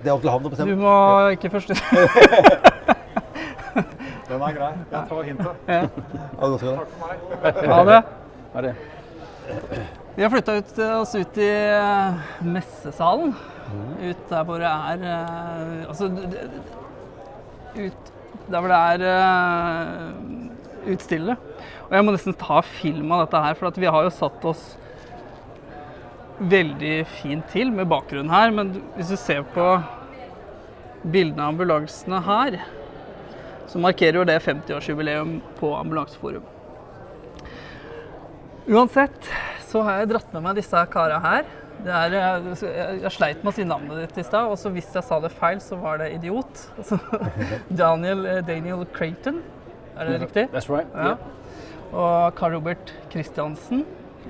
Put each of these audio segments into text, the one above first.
det opp til han å bestemme. Du må ikke forstyrre. Den grei. Jeg tar hintet. Ja. Takk for meg. Ha det. Ha det. Vi har flyttet oss ut i messesalen. Ut der hvor det der hvor det utstillere. Og jeg må nesten ta film av dette her, for at vi har jo satt oss veldig fint til med bakgrunnen her, men hvis du ser på bildene av ambulansene her, så markerer jo det 50-årsjubileum på Ambulanseforum. Uansett så har jeg dratt med meg disse karene her. Jeg sleit med å si navnet ditt i stad, og så hvis jeg sa det feil, så var det idiot. Daniel Creton, er det riktig? That's right. Ja. Og Robert Christiansen,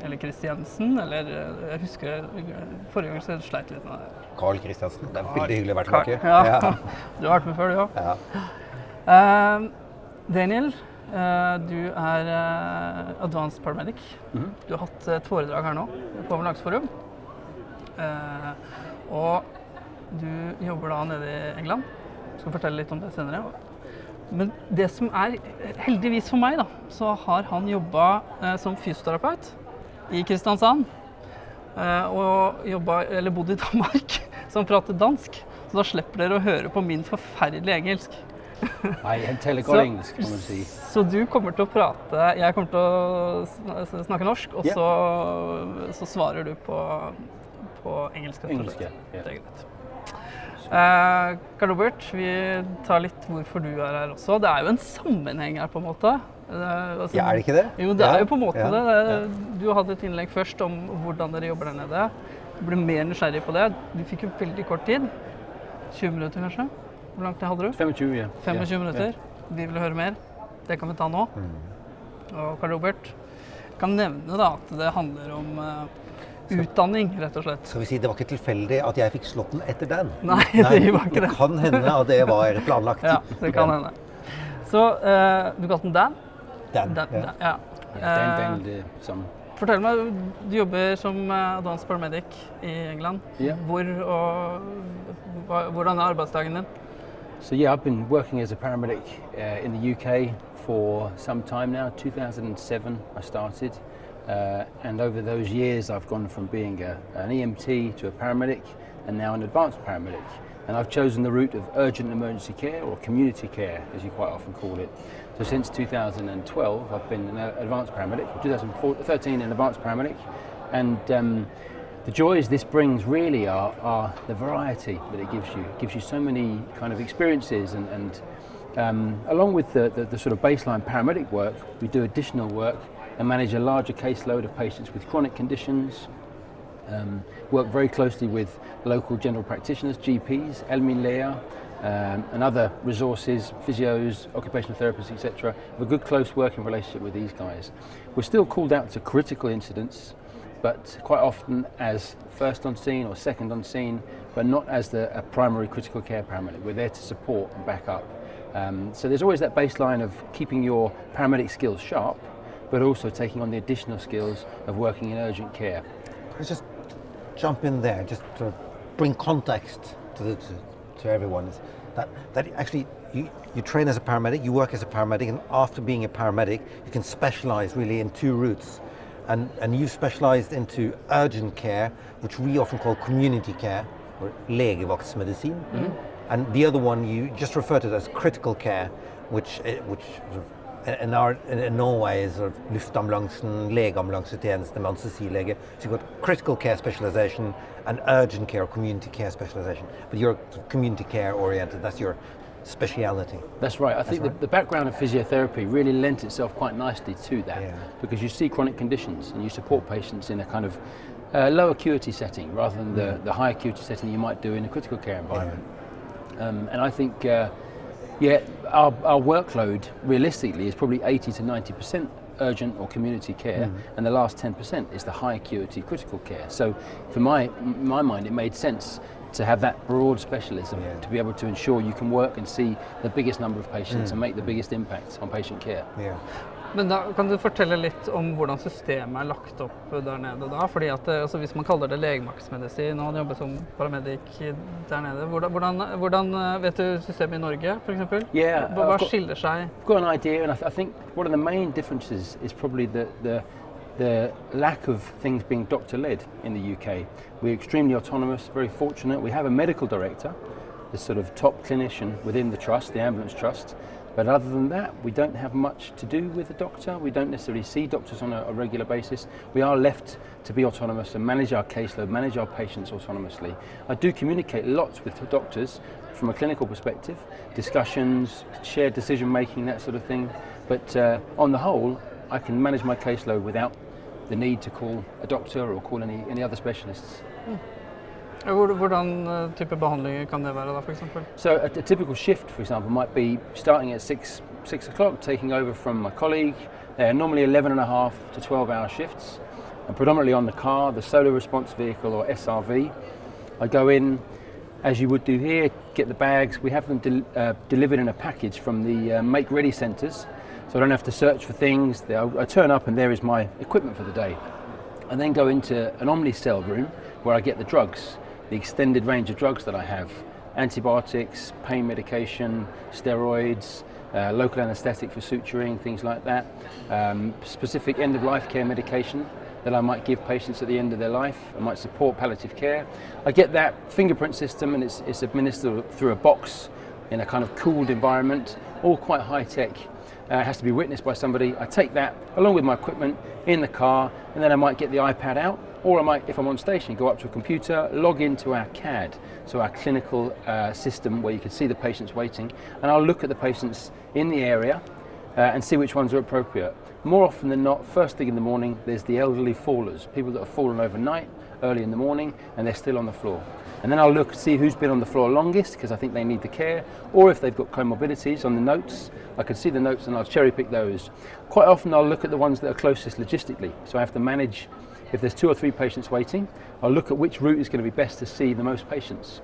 eller jeg husker forrige gang så jeg sleit litt med det. Carl Christiansen, det er veldig hyggelig å være tilbake. Ja. Du har vært med før, du også. Ja. Daniel, du er Advanced Paramedic. Du har hatt et foredrag her nå på Ambulanseforum. Og du jobber da nede i England. Jeg skal fortelle litt om det senere. Men det som heldigvis for meg da, så har han jobbet som fysioterapeut i Kristiansand. Og bodd i Danmark, som prater dansk. Så da slipper dere å høre på min forferdelige engelsk. Nei, jeg taler godt engelsk, kan man si. Så du kommer til å prate, jeg kommer til å snakke norsk, og så svarer du på engelsk. Engelsk, ja. Det er greit. Karl Robert, vi tar litt hvorfor du er her også. Det er jo en sammenheng her på en måte. Ja, er det ikke det? Jo, det er jo på en måte det. Du hadde et innlegg først om hvordan dere jobber der nede. Du ble mer nysgjerrig på det. Du fikk jo veldig kort tid. 20 minutter kanskje? Hvor langt hadde du? 25, ja. 25 minutter. Vi vil høre mer. Det kan vi ta nå. Og Karl Robert kan nevne da at det handler om utdanning, rett og slett. Skal vi si, det var ikke tilfeldig at jeg fikk slått den etter den? Nei, det var ikke det. Det kan hende at det var planlagt. Ja, det kan hende. Så, du kalte den Dan? Dan, ja. Dan, det samme. Fortell meg, du jobber som Advanced Paramedic i England. Hvordan er arbeidsdagen din? So yeah, I've been working as a paramedic in the UK for some time now. 2007 I started, and over those years I've gone from being an EMT to a paramedic and now an advanced paramedic. And I've chosen the route of urgent emergency care, or community care as you quite often call it. So since 2012 I've been an advanced paramedic, 2013 an advanced paramedic, and the joys this brings really are the variety that it gives you. It gives you so many kind of experiences, and along with the sort of baseline paramedic work, we do additional work and manage a larger caseload of patients with chronic conditions, work very closely with local general practitioners, GPs, elminlæger, and other resources, physios, occupational therapists, etc. We have a good close working relationship with these guys. We're still called out to critical incidents, but quite often as first on scene or second on scene, but not as a primary critical care paramedic. We're there to support and back up. So there's always that baseline of keeping your paramedic skills sharp, but also taking on the additional skills of working in urgent care. Let's just jump in there, just to bring context to everyone. That actually you train as a paramedic, you work as a paramedic, and after being a paramedic, you can specialize really in two routes. And you've specialized into urgent care, which we often call community care, or legevaktsmedisin. And the other one you just refer to as critical care, which in Norway is sort of luftambulansen, legeambulansetjeneste, messesalen. So you've got critical care specialization and urgent care or community care specialization. But you're community care oriented, that's your speciality. That's right. I think the background of physiotherapy really lent itself quite nicely to that, because you see chronic conditions and you support patients in a kind of low acuity setting rather than the high acuity setting you might do in a critical care environment. And I think, our workload realistically is probably 80 to 90% urgent or community care, and the last 10% is the high acuity critical care. So for my mind, it made sense to have that broad specialism to be able to ensure you can work and see the biggest number of patients and make the biggest impact on patient care. Men da kan du fortelle litt om hvordan systemet er lagt opp der nede da? Fordi at altså hvis man kaller det legemaktsmedisin, og han jobber som paramedic der nede, hvordan vet du systemet i Norge, for eksempel? Yeah, Hva skiller seg? I've got an idea, and I think one of the main differences is probably the lack of things being doctor-led in the UK. We're extremely autonomous, very fortunate. We have a medical director, the sort of top clinician within the trust, the ambulance trust. But other than that, we don't have much to do with the doctor. We don't necessarily see doctors on a regular basis. We are left to be autonomous and manage our caseload, manage our patients autonomously. I do communicate lots with the doctors from a clinical perspective, discussions, shared decision making, that sort of thing. But on the whole, I can manage my caseload without the need to call a doctor or call any other specialists. Hvordan type behandlinger kan det være da, for eksempel? So a typical shift, for example, might be starting at 6 o'clock, taking over from my colleague. They're normally 11.5 to 12-hour shifts, and predominantly on the car, the solo response vehicle or SRV. I go in, as you would do here, get the bags. We have them delivered in a package from the make-ready centres, so I don't have to search for things. I turn up and there is my equipment for the day. And then go into an Omnicell room where I get the drugs. The extended range of drugs that I have, antibiotics, pain medication, steroids, local anaesthetic for suturing, things like that, specific end-of-life care medication that I might give patients at the end of their life. I might support palliative care. I get that fingerprint system and it's administered through a box in a kind of cooled environment, all quite high-tech. It has to be witnessed by somebody. I take that along with my equipment in the car, and then I might get the iPad out, or I might, if I'm on station, go up to a computer, log into our CAD, so our clinical system where you can see the patients waiting, and I'll look at the patients in the area and see which ones are appropriate. More often than not, first thing in the morning, there's the elderly fallers, people that have fallen overnight, early in the morning, and they're still on the floor. And then I'll look to see who's been on the floor longest, because I think they need the care, or if they've got comorbidities on the notes, I can see the notes and I'll cherry pick those. Quite often I'll look at the ones that are closest logistically, so I have to manage, if there's 2 or 3 patients waiting, I'll look at which route is going to be best to see the most patients.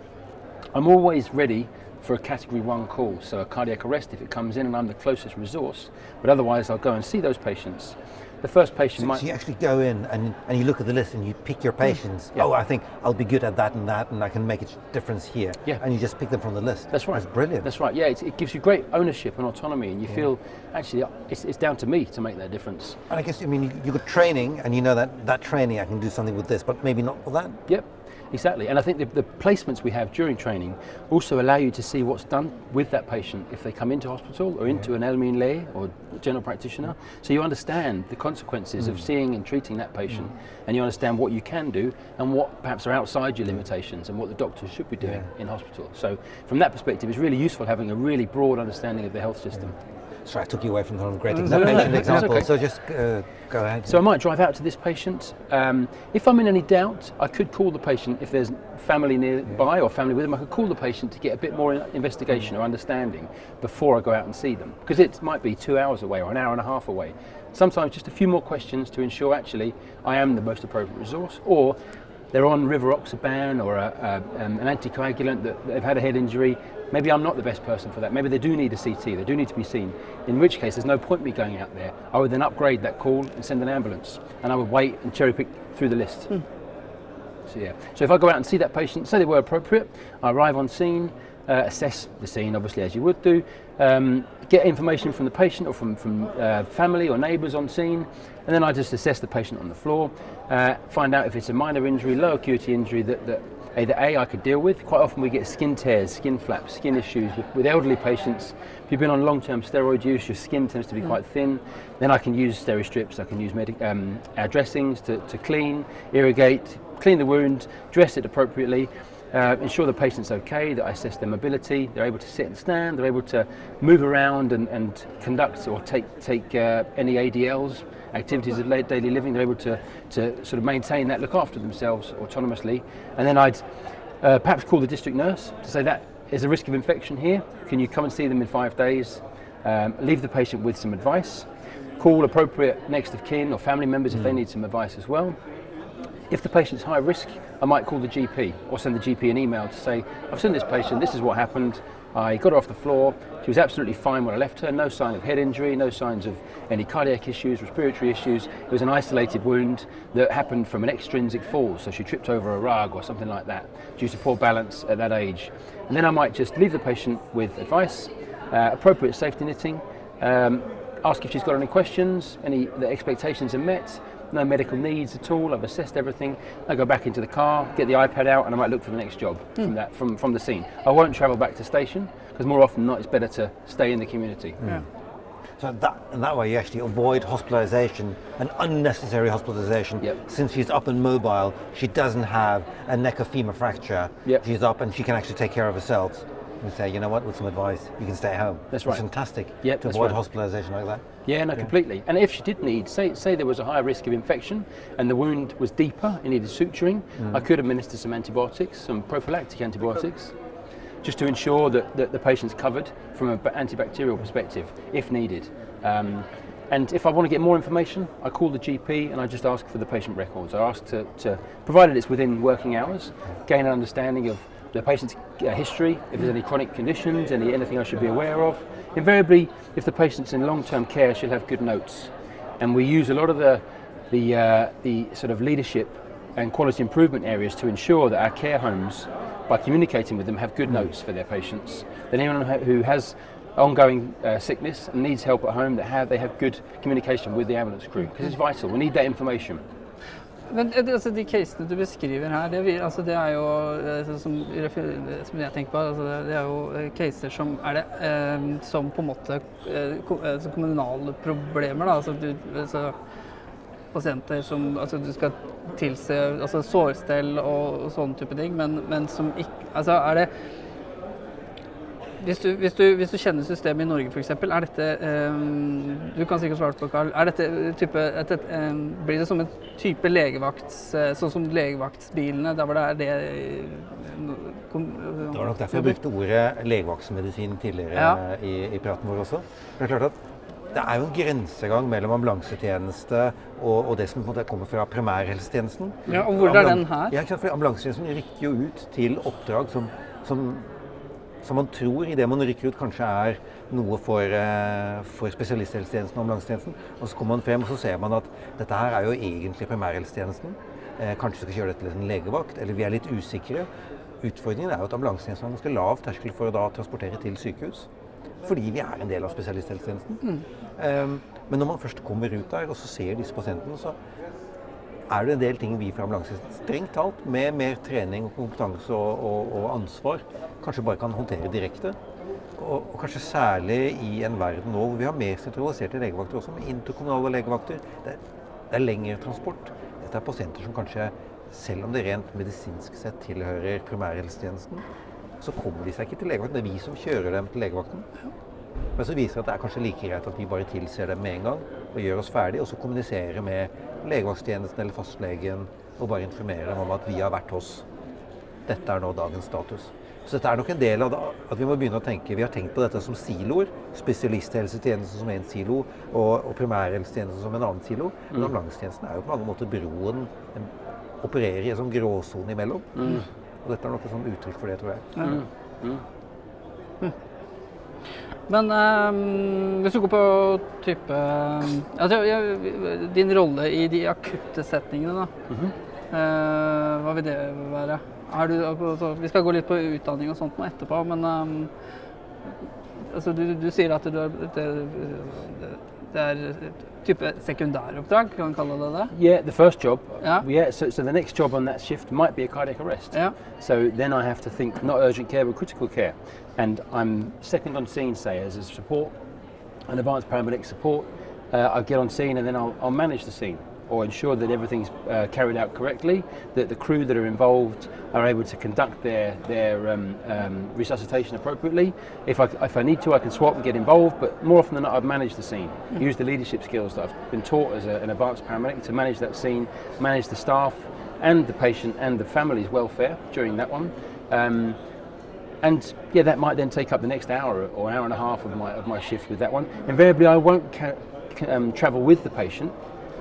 I'm always ready for a category 1 call, so a cardiac arrest if it comes in and I'm the closest resource, but otherwise I'll go and see those patients. The first patient might... So you actually go in and you look at the list and you pick your patients. Yeah. Oh, I think I'll be good at that and I can make a difference here. Yeah. And you just pick them from the list. That's right. That's brilliant. That's right, yeah, it gives you great ownership and autonomy, and you feel, actually, it's down to me to make that difference. And I guess, I mean, you've got training and you know that training I can do something with this, but maybe not with that. Yep. Exactly, and I think the placements we have during training also allow you to see what's done with that patient if they come into hospital or into an LME lay or general practitioner. So you understand the consequences of seeing and treating that patient, and you understand what you can do and what perhaps are outside your limitations and what the doctors should be doing in hospital. So from that perspective, it's really useful having a really broad understanding of the health system. Sorry, I took you away from the great example, okay. So just go ahead. So I might drive out to this patient. If I'm in any doubt, I could call the patient if there's family nearby or family with them. I could call the patient to get a bit more investigation or understanding before I go out and see them, because it might be 2 hours away or an hour and a half away. Sometimes just a few more questions to ensure actually I am the most appropriate resource, or they're on rivaroxaban or an anticoagulant that they've had a head injury. Maybe I'm not the best person for that. Maybe they do need a CT, they do need to be seen. In which case, there's no point me going out there. I would then upgrade that call and send an ambulance. And I would wait and cherry pick through the list. So yeah. So if I go out and see that patient, say they were appropriate, I arrive on scene, assess the scene obviously as you would do, get information from the patient or from family or neighbours on scene, and then I just assess the patient on the floor, find out if it's a minor injury, low acuity injury that either I could deal with. Quite often we get skin tears, skin flaps, skin issues with elderly patients. If you've been on long-term steroid use, your skin tends to be quite thin. Then I can use steri-strips, I can use our dressings to clean, irrigate, clean the wound, dress it appropriately, ensure the patient's okay, that I assess their mobility, they're able to sit and stand, they're able to move around and conduct or take any ADLs, activities of daily living. They're able to sort of maintain that, look after themselves autonomously. And then I'd perhaps call the district nurse to say that there's a risk of infection here. Can you come and see them in 5 days? Leave the patient with some advice. Call appropriate next of kin or family members if they need some advice as well. If the patient's high risk, I might call the GP or send the GP an email to say, I've seen this patient, this is what happened, I got her off the floor, she was absolutely fine when I left her, no sign of head injury, no signs of any cardiac issues, respiratory issues. It was an isolated wound that happened from an extrinsic fall, so she tripped over a rug or something like that due to poor balance at that age. And then I might just leave the patient with advice, appropriate safety knitting, ask if she's got any questions, the expectations are met, no medical needs at all, I've assessed everything. I go back into the car, get the iPad out, and I might look for the next job from the scene. I won't travel back to station, because more often than not, it's better to stay in the community. Ja. So that way you actually avoid hospitalization and unnecessary hospitalization. Yep. Since she's up and mobile, she doesn't have a neck or femur fracture. Yep. She's up and she can actually take care of herself. And say, you know what, with some advice, you can stay home. That's right. It's fantastic Yep, to that's avoid right. hospitalization like that. Yeah, no, completely. And if she did need, say there was a high risk of infection and the wound was deeper, it needed suturing, I could administer some antibiotics, some prophylactic antibiotics, just to ensure that the patient's covered from an antibacterial perspective, if needed. And if I want to get more information, I call the GP and I just ask for the patient records. I ask to provided it's within working hours, gain an understanding of the patient's history, if there's any chronic conditions, anything I should be aware of. Invariably, if the patient's in long-term care, she'll have good notes. And we use a lot of the sort of leadership and quality improvement areas to ensure that our care homes, by communicating with them, have good notes for their patients. That anyone who has ongoing sickness and needs help at home, they have good communication with the ambulance crew, because it's vital. We need that information. Men altså, de casene du beskriver her, det er jo som jeg tenker på, altså, det er jo caser som som på en måte kommunale problemer, da, altså pasienter som du skal tilse, altså sårstell og sånne type ting, men som ikke, altså det hvis du kjenner systemet i Norge for eksempel, dette, du kan sikkert svare på, Karl, dette blir det som en type legevakts, sånn som legevaktsbilene, der hvor det Det var nok derfor jeg brukte ordet legevaktsmedisin tidligere i praten vår også. Det klart at det jo en grensegang mellom ambulansetjeneste og det som på en måte kommer fra primærhelsetjenesten. Ja, og hvor den her? Ja, ikke sant, for ambulansetjenesten rykker jo ut til oppdrag som man tror i det man rykker ut kanskje noe for spesialisthelsetjenesten og ambulansetjenesten. Og så kommer man frem og så ser man at dette her jo egentlig primærhelsetjenesten. Kanskje skal kjøre dette til en legevakt, eller vi litt usikre. Utfordringen jo at ambulansetjenesten har ganske lav terskel for å da transportere til sykehus. Fordi vi en del av spesialisthelsetjenesten. Men når man først kommer ut der og så ser disse pasientene, så det en del ting vi fra ambulansetjenesten strengt talt med mer trening og kompetanse og ansvar kanskje bare kan håndtere direkte. Og kanskje særlig i en verden nå hvor vi har mer sentraliserte legevakter også, med interkommunale legevakter. Det lengre transport. Dette pasienter som kanskje, selv om det rent medisinsk sett tilhører primærhelsetjenesten, så kommer de seg ikke til legevakten. Det vi som kjører dem til legevakten. Men så viser det at det kanskje like greit at vi bare tilser dem med en gang og gjør oss ferdig, og så kommuniserer med legevakttjenesten eller fastlegen og bare informerer dem om at vi har vært hos. Dette nå dagens status. Så dette nok en del av det, at vi må begynne å tenke. Vi har tenkt på dette som siloer. Spesialisthelsetjenesten som en silo, og primærhelsetjenesten som en annen silo. Men ambulansetjenesten jo på mange måter broen, den opererer i en sånn gråzone imellom. Og dette nok et sånn uttrykk for det, tror jeg. Men hvis du går på type, din rolle i de akutte setningene da, hva vil det være? Vi skal gå litt på utdanning og sånt nå etterpå, men du sier at det type sekundæroppdrag, kan man kalle det? Yeah, the first job. Yeah. So the next job on that shift might be a cardiac arrest. Yeah. So then I have to think not urgent care but critical care. And I'm second on scene, say, as a support, an advanced paramedic support. I get on scene and then I'll manage the scene or ensure that everything's carried out correctly, that the crew that are involved are able to conduct their resuscitation appropriately. If I need to, I can swap and get involved, but more often than not, I've managed the scene. Use the leadership skills that I've been taught as an advanced paramedic to manage that scene, manage the staff and the patient and the family's welfare during that one. And yeah, that might then take up the next hour or hour and a half of my shift with that one. Invariably, I won't travel with the patient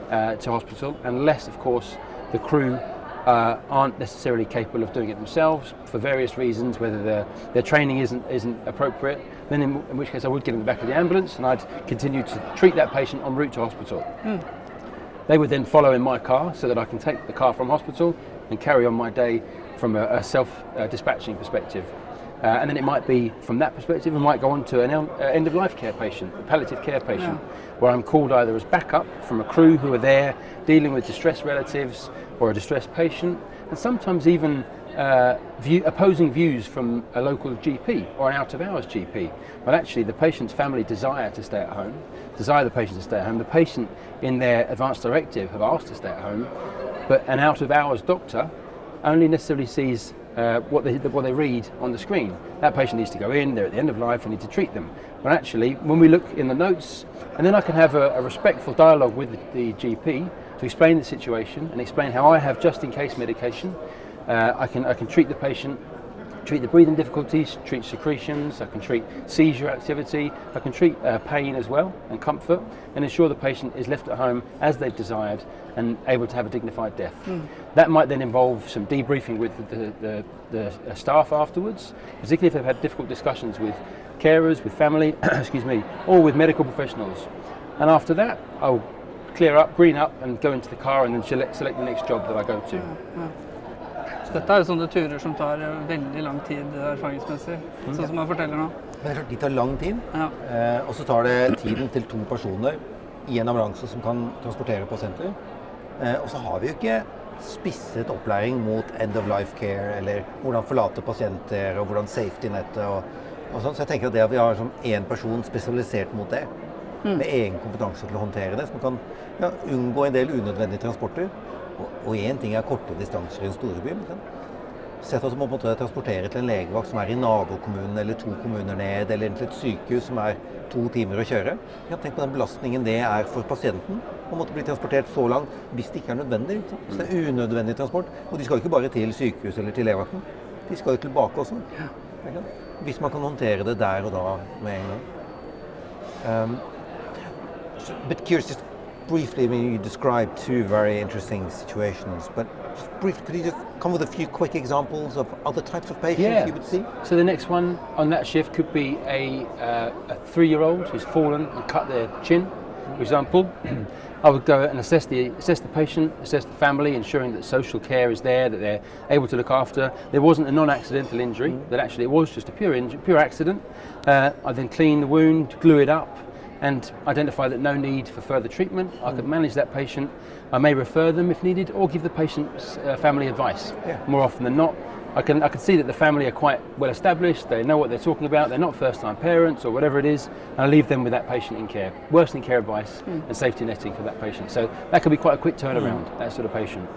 to hospital unless, of course, the crew aren't necessarily capable of doing it themselves for various reasons, whether their training isn't appropriate, then in which case I would get in the back of the ambulance and I'd continue to treat that patient en route to hospital. They would then follow in my car so that I can take the car from hospital and carry on my day from a self-dispatching perspective. And then it might be, from that perspective, I might go on to an end-of-life care patient, a palliative care patient, where I'm called either as backup from a crew who are there dealing with distressed relatives or a distressed patient, and sometimes even opposing views from a local GP or an out-of-hours GP. But actually the patient's family desire the patient to stay at home. The patient in their advanced directive have asked to stay at home, but an out-of-hours doctor only necessarily sees what they read on the screen. That patient needs to go in, they're at the end of life, we need to treat them. But actually, when we look in the notes, and then I can have a respectful dialogue with the GP to explain the situation and explain how I have just-in-case medication. I can treat the patient, treat the breathing difficulties, treat secretions, I can treat seizure activity, I can treat pain as well and comfort, and ensure the patient is left at home as they've desired and able to have a dignified death. That might then involve some debriefing with the staff afterwards, particularly if they've had difficult discussions with carers, with family, excuse me, or with medical professionals. And after that, I'll clear up, green up, and go into the car and then select the next job that I go to. Så dette er jo sånne turer som tar veldig lang tid erfaringsmessig, sånn som man forteller nå. Men det er klart, de tar lang tid, og så tar det tiden til 2 personer i en ambulanse som kan transportere pasienter. Og så har vi jo ikke spisset opplæring mot end-of-life care, eller hvordan forlate pasienter, og hvordan safety-nettet og sånn. Så jeg tenker at det at vi har som en person spesialisert mot det, med egen kompetanse til å håndtere det, så man kan unngå en del unødvendige transporter. Og en ting er korte distanser i en storby, men sett at man må transportere til en legevakt som er i nabokommunen, eller 2 kommuner ned, eller til et sykehus som er 2 timer å kjøre. Tenk på den belastningen det er for pasienten, å måtte bli transportert så langt hvis det ikke er nødvendig. Så det er unødvendig transport, og de skal jo ikke bare til sykehus eller til legevakten, de skal jo tilbake også. Hvis man kan håndtere det der og da med en gang. But curious, just briefly, I mean, you described 2 very interesting situations, but just briefly, could you just come with a few quick examples of other types of patients you would see? So the next one on that shift could be a 3-year-old who's fallen and cut their chin, for example. I would go and assess the patient, assess the family, ensuring that social care is there, that they're able to look after. There wasn't a non-accidental injury, that actually it was just a pure accident. I then clean the wound, glue it up, and identify that no need for further treatment. I could manage that patient. I may refer them if needed, or give the patient's family advice. More often than not, I can see that the family are quite well established. They know what they're talking about. They're not first-time parents or whatever it is, and I leave them with that patient in care, worsening care advice and safety netting for that patient. So that could be quite a quick turnaround, that sort of patient.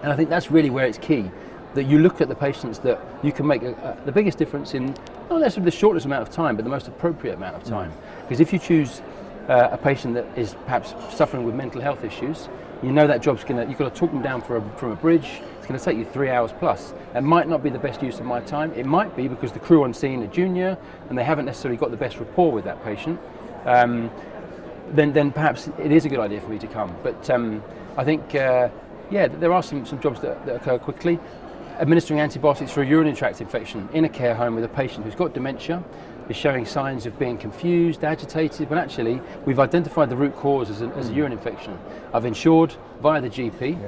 And I think that's really where it's key, that you look at the patients that you can make the biggest difference in, not necessarily the shortest amount of time, but the most appropriate amount of time. Because if you choose a patient that is perhaps suffering with mental health issues, you know that job's you've got to talk them down from a bridge. It's going to take you 3 hours plus. It might not be the best use of my time. It might be because the crew on scene are junior and they haven't necessarily got the best rapport with that patient. Then perhaps it is a good idea for me to come. But I think, there are some jobs that occur quickly. Administering antibiotics for a urinary tract infection in a care home with a patient who's got dementia, is showing signs of being confused, agitated, when actually we've identified the root cause as a urine infection. I've ensured via the GP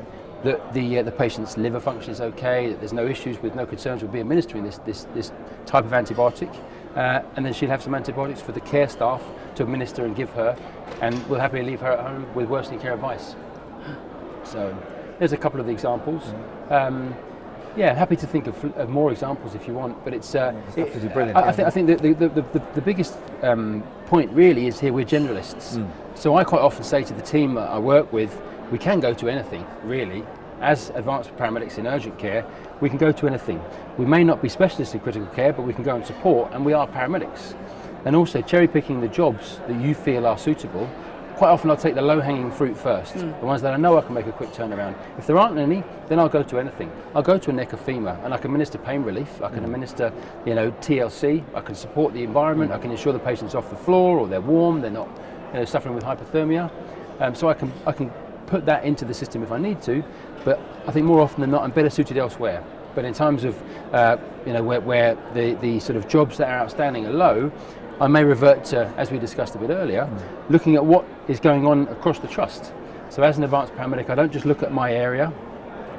that the patient's liver function is okay, that there's no issues with, no concerns with me administering this type of antibiotic, and then she'll have some antibiotics for the care staff to administer and give her, and we'll happily leave her at home with worsening care advice. So there's a couple of the examples. Happy to think of more examples if you want, but it's absolutely brilliant. I think the biggest point really is here we're generalists. So I quite often say to the team that I work with, we can go to anything really. As advanced paramedics in urgent care, we can go to anything. We may not be specialists in critical care, but we can go and support, and we are paramedics. And also cherry picking the jobs that you feel are suitable. Quite often I'll take the low-hanging fruit first, the ones that I know I can make a quick turnaround. If there aren't any, then I'll go to anything. I'll go to a neck of FEMA and I can administer pain relief, I can administer TLC, I can support the environment, I can ensure the patient's off the floor or they're warm, they're not suffering with hypothermia. So I can put that into the system if I need to but I think more often than not I'm better suited elsewhere. But in times of where the sort of jobs that are outstanding are low, I may revert to, as we discussed a bit earlier, looking at what is going on across the trust. So as an advanced paramedic, I don't just look at my area,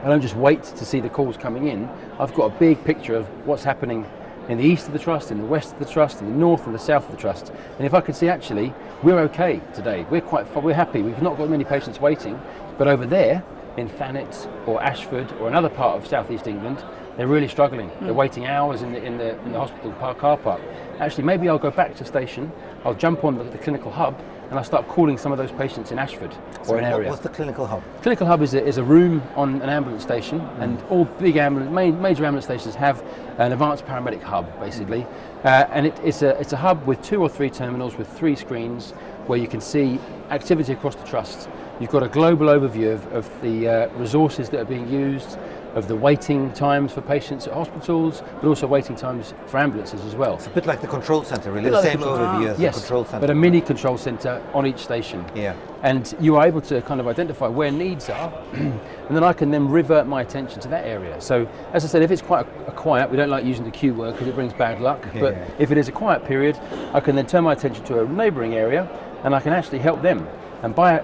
I don't just wait to see the calls coming in. I've got a big picture of what's happening in the east of the trust, in the west of the trust, in the north and the south of the trust. And if I can see actually, we're okay today, we're happy, we've not got many patients waiting, but over there, in Thanet or Ashford or another part of southeast England, they're really struggling. They're waiting hours in the hospital car park. Actually, maybe I'll go back to station, I'll jump on the clinical hub, and I'll start calling some of those patients in Ashford or an area. What's the clinical hub? Clinical hub is a room on an ambulance station, and all big major ambulance stations have an advanced paramedic hub, basically. And it's a hub with 2 or 3 terminals with 3 screens where you can see activity across the trust. You've got a global overview of the resources that are being used, of the waiting times for patients at hospitals, but also waiting times for ambulances as well. It's a bit like the control center, really, the same overview as the control center. But a mini control center on each station. Yeah. And you are able to kind of identify where needs are, and then I can then revert my attention to that area. So, as I said, if it's quite a quiet, we don't like using the Q word because it brings bad luck, but if it is a quiet period, I can then turn my attention to a neighbouring area, and I can actually help them. And by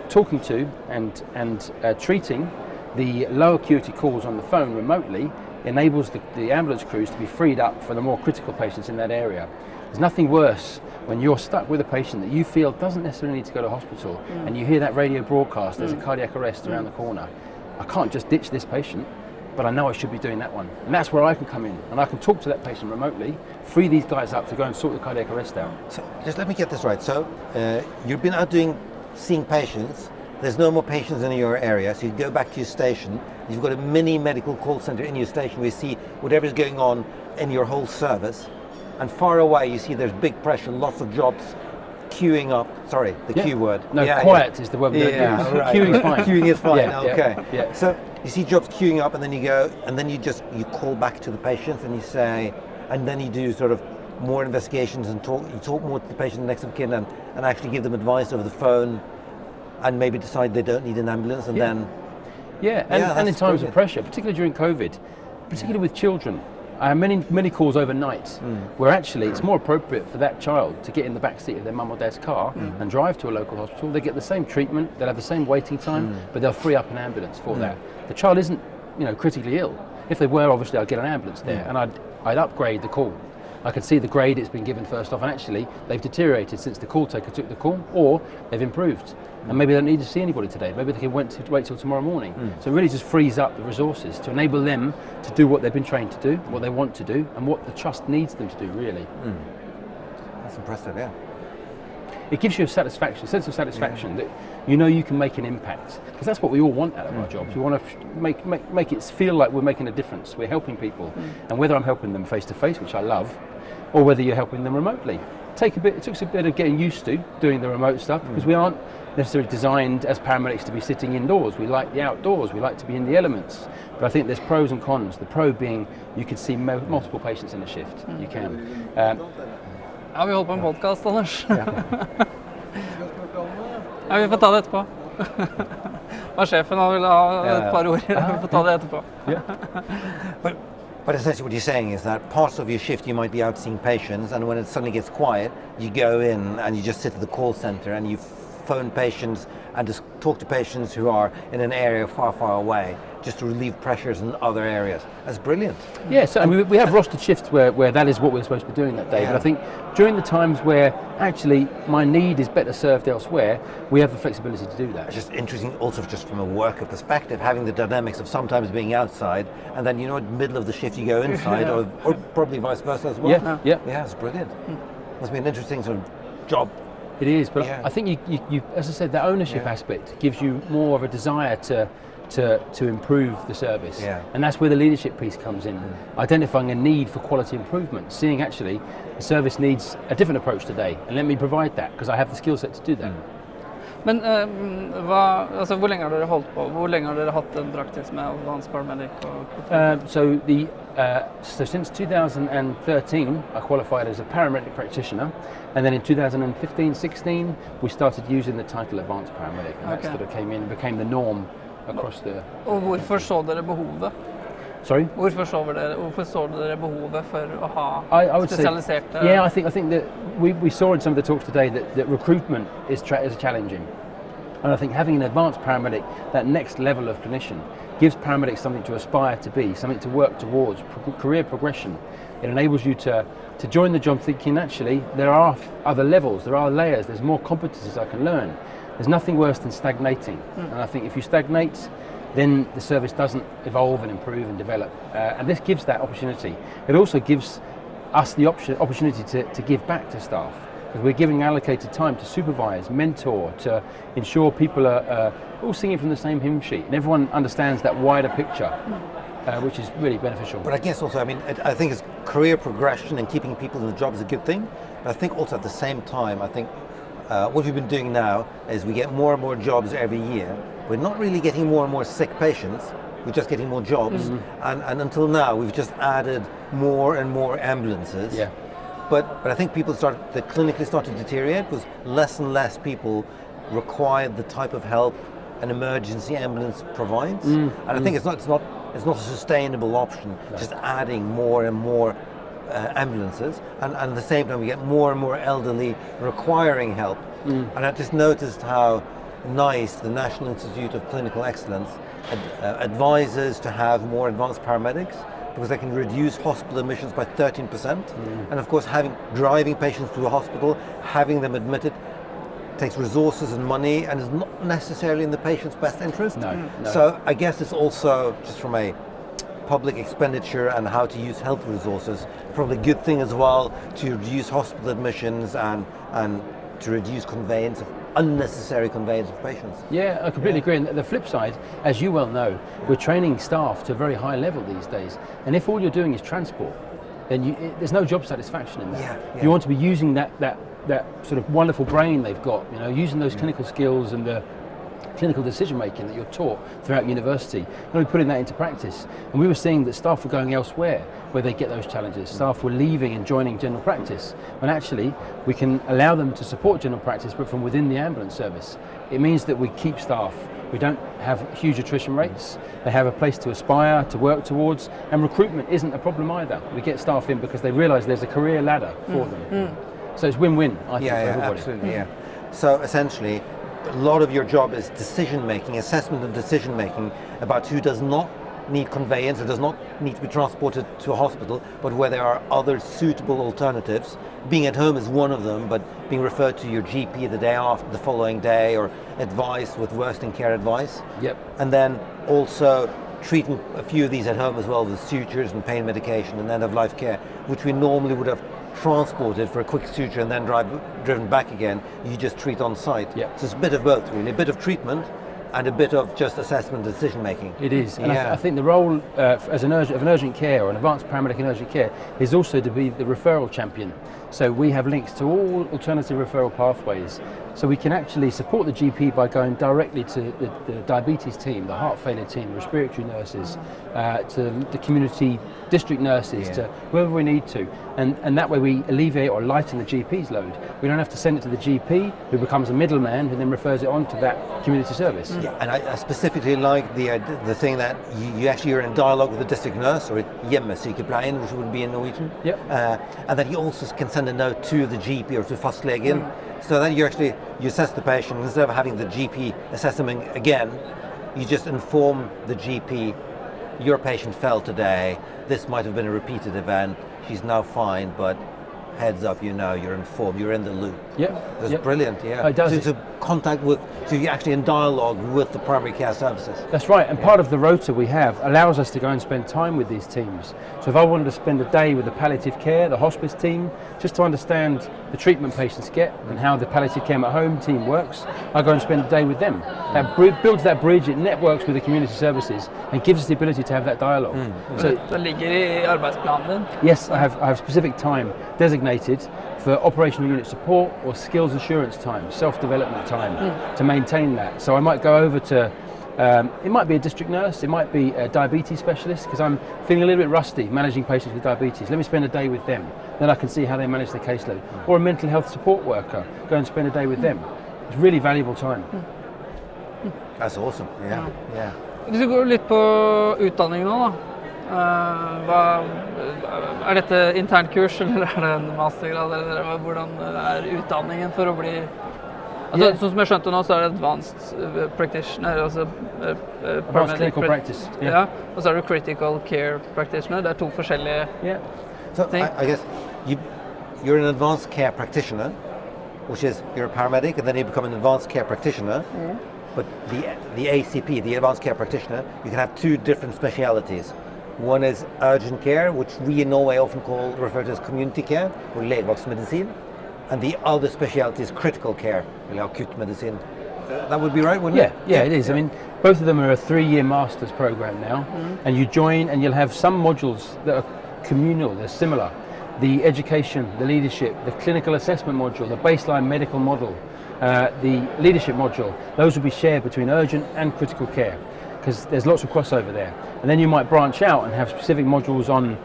talking to and treating the low acuity calls on the phone remotely enables the ambulance crews to be freed up for the more critical patients in that area. There's nothing worse when you're stuck with a patient that you feel doesn't necessarily need to go to hospital, and you hear that radio broadcast, there's a cardiac arrest around the corner. I can't just ditch this patient, but I know I should be doing that one. And that's where I can come in, and I can talk to that patient remotely, free these guys up to go and sort the cardiac arrest out. So just let me get this right. So you've been out seeing patients. There's no more patients in your area, so you go back to your station. You've got a mini medical call center in your station where you see whatever's going on in your whole service. And far away, you see there's big pressure, lots of jobs queuing up. Sorry, the Q word. No, quiet is the word we don't use. Right. Queuing is fine. Queuing is fine. Yeah, Okay. So you see jobs queuing up, and then you go, and then you call back to the patients, and you say, and then you do sort of more investigations and you talk more to the patient next of kin and actually give them advice over the phone. And maybe decide they don't need an ambulance, and then... Yeah, and in times of pressure, particularly during COVID, particularly with children. I have many calls overnight where actually it's more appropriate for that child to get in the back seat of their mum or dad's car and drive to a local hospital. They get the same treatment, they'll have the same waiting time, but they'll free up an ambulance for that. The child isn't, critically ill. If they were, obviously I'd get an ambulance there, and I'd upgrade the call. I can see the grade it's been given first off, and actually they've deteriorated since the call taker took the call, or they've improved. And maybe they don't need to see anybody today. Maybe they can wait till tomorrow morning. So it really just frees up the resources to enable them to do what they've been trained to do, what they want to do, and what the trust needs them to do, really. That's impressive, yeah. It gives you a sense of satisfaction that you can make an impact. Because that's what we all want out of our jobs. We want to make it feel like we're making a difference. We're helping people. And whether I'm helping them face to face, which I love, or whether you're helping them remotely. It took a bit of getting used to doing the remote stuff, because we aren't necessarily designed as paramedics to be sitting indoors. We like the outdoors, we like to be in the elements. But I think there's pros and cons. The pro being you can see multiple patients in a shift. You can. Ja, vi holder på en podcast, Anders. Ja, vi får ta det etterpå. Og sjefen vil ha et par ord. Vi får ta det etterpå. But essentially what you're saying is that parts of your shift you might be out seeing patients, and when it suddenly gets quiet, you go in and you just sit at the call center and you phone patients and just talk to patients who are in an area far, far away, just to relieve pressures in other areas. That's brilliant. Yeah, so we have rostered shifts where that is what we're supposed to be doing that day. But I think during the times where actually my need is better served elsewhere, we have the flexibility to do that. It's just interesting also just from a worker perspective, having the dynamics of sometimes being outside and then, middle of the shift you go inside or probably vice versa as well. Yeah, it's brilliant. Must be an interesting sort of job. It is, but I think you, as I said, that ownership aspect gives you more of a desire to improve the service. And that's where the leadership piece comes in. Identifying a need for quality improvement, seeing actually the service needs a different approach today, and let me provide that because I have the skill set to do that. Men hvor lenge har dere holdt på? Hvor lenge har dere hatt en praksis med Advanced Paramedic? So since 2013, I qualified as a paramedic practitioner, and then in 2015-16, we started using the title Advanced Paramedic, and that sort of became the norm across the... Og hvorfor så dere behovet? Sorry? Hvorfor så dere behovet for å ha I would spesialiserte... say, yeah, I think that we saw in some of the talks today that recruitment is challenging. And I think having an advanced paramedic, that next level of clinician, gives paramedics something to aspire to be, something to work towards, career progression. It enables you to join the job thinking, actually, there are other levels, there are layers, there's more competencies I can learn. There's nothing worse than stagnating. And I think if you stagnate, then the service doesn't evolve and improve and develop. And this gives that opportunity. It also gives us the opportunity to give back to staff, because we're giving allocated time to supervise, mentor, to ensure people are all singing from the same hymn sheet and everyone understands that wider picture, which is really beneficial. But I guess also, I think it's career progression and keeping people in the job is a good thing. But I think also at the same time, I think what we've been doing now is we get more and more jobs every year. We're not really getting more and more sick patients, we're just getting more jobs. And until now, we've just added more and more ambulances. Yeah. But I think the clinically started to deteriorate because less and less people required the type of help an emergency ambulance provides. And I think it's not a sustainable option, just adding more and more ambulances, and at the same time we get more and more elderly requiring help. And I just noticed how nice the National Institute of Clinical Excellence advises to have more advanced paramedics, because they can reduce hospital admissions by 13%. And of course, driving patients to a hospital, having them admitted, takes resources and money and is not necessarily in the patient's best interest. No. So I guess it's also, just from a public expenditure and how to use health resources, probably a good thing as well to reduce hospital admissions and to reduce unnecessary conveyance of patients. Yeah, I completely agree. And the flip side, as you well know, we're training staff to a very high level these days. And if all you're doing is transport, then there's no job satisfaction in that. Yeah. You want to be using that sort of wonderful brain they've got, using those clinical skills and the clinical decision making that you're taught throughout university, and we're putting that into practice. And we were seeing that staff were going elsewhere where they get those challenges. Staff were leaving and joining general practice, when actually we can allow them to support general practice but from within the ambulance service. It means that we keep staff. We don't have huge attrition rates. They have a place to aspire, to work towards, and recruitment isn't a problem either. We get staff in because they realise there's a career ladder for them. So it's win-win, I think, for everybody. Absolutely, yeah. So essentially, a lot of your job is decision-making, assessment and decision-making about who does not need conveyance or does not need to be transported to a hospital, but where there are other suitable alternatives. Being at home is one of them, but being referred to your GP the day after, the following day, or advice with worsening care advice. Yep. And then also treating a few of these at home as well with sutures and pain medication and end-of-life care, which we normally would have transported for a quick suture and then driven back again. You just treat on site. Yep. So it's a bit of both, really. A bit of treatment and a bit of just assessment and decision making. It is. And I think the role as an urgent care or an advanced paramedic in urgent care is also to be the referral champion. So we have links to all alternative referral pathways. So we can actually support the GP by going directly to the diabetes team, the heart failure team, respiratory nurses, to the community district nurses, to whoever we need to. And that way we alleviate or lighten the GP's load. We don't have to send it to the GP, who becomes a middleman, who then refers it on to that community service. Yeah, and I specifically like the thing that you're in dialogue with the district nurse, or hjemmesykepleien, which would be in Norwegian. Yep. And that you also can send a note to the GP or to fastlegen, so that you assess the patient. Instead of having the GP assess them again, you just inform the GP, your patient fell today, this might have been a repeated event, she's now fine, but heads up, you're informed, you're in the loop. Yeah, that's brilliant. Yeah, it does. So you're actually in dialogue with the primary care services. That's right, and part of the rota we have allows us to go and spend time with these teams. So if I wanted to spend a day with the palliative care, the hospice team, just to understand the treatment patients get and how the palliative care at home team works, I go and spend a day with them. That builds that bridge, it networks with the community services and gives us the ability to have that dialogue. So det ligger I arbeidsplanen din? Yes, I have specific time designated for operational unit support or skills assurance time, self-development time, to maintain that. So I might go over to, it might be a district nurse, it might be a diabetes specialist, because I'm feeling a little bit rusty managing patients with diabetes. Let me spend a day with them, then I can see how they manage their caseload. Or a mental health support worker, go and spend a day with them. It's really valuable time. That's awesome. Yeah. Yeah. Hvis vi går litt på utdanning nå da, dette internkurs, eller det en mastergrad, eller hvordan utdanningen for å bli... Altså, sånn som jeg skjønte nå, så det Advanced Practitioner, altså Advanced Clinical Practice. Ja, og så det Critical Care Practitioner, det to forskjellige So ting. I guess you're an advanced care practitioner, which is you're a paramedic, and then you become an advanced care practitioner. But the ACP, the advanced care practitioner, you can have two different specialities. One is urgent care, which we in Norway often refer to as community care, or legevaktsmedisin. And the other specialty is critical care, eller akuttmedisin. That would be right, wouldn't it? Yeah, it is. I mean, both of them are a 3-year master's program now, and you join and you'll have some modules that are communal, they're similar. The education, the leadership, the clinical assessment module, the baseline medical model, the leadership module, those will be shared between urgent and critical care, because there's lots of crossover there. And then you might branch out and have specific modules on,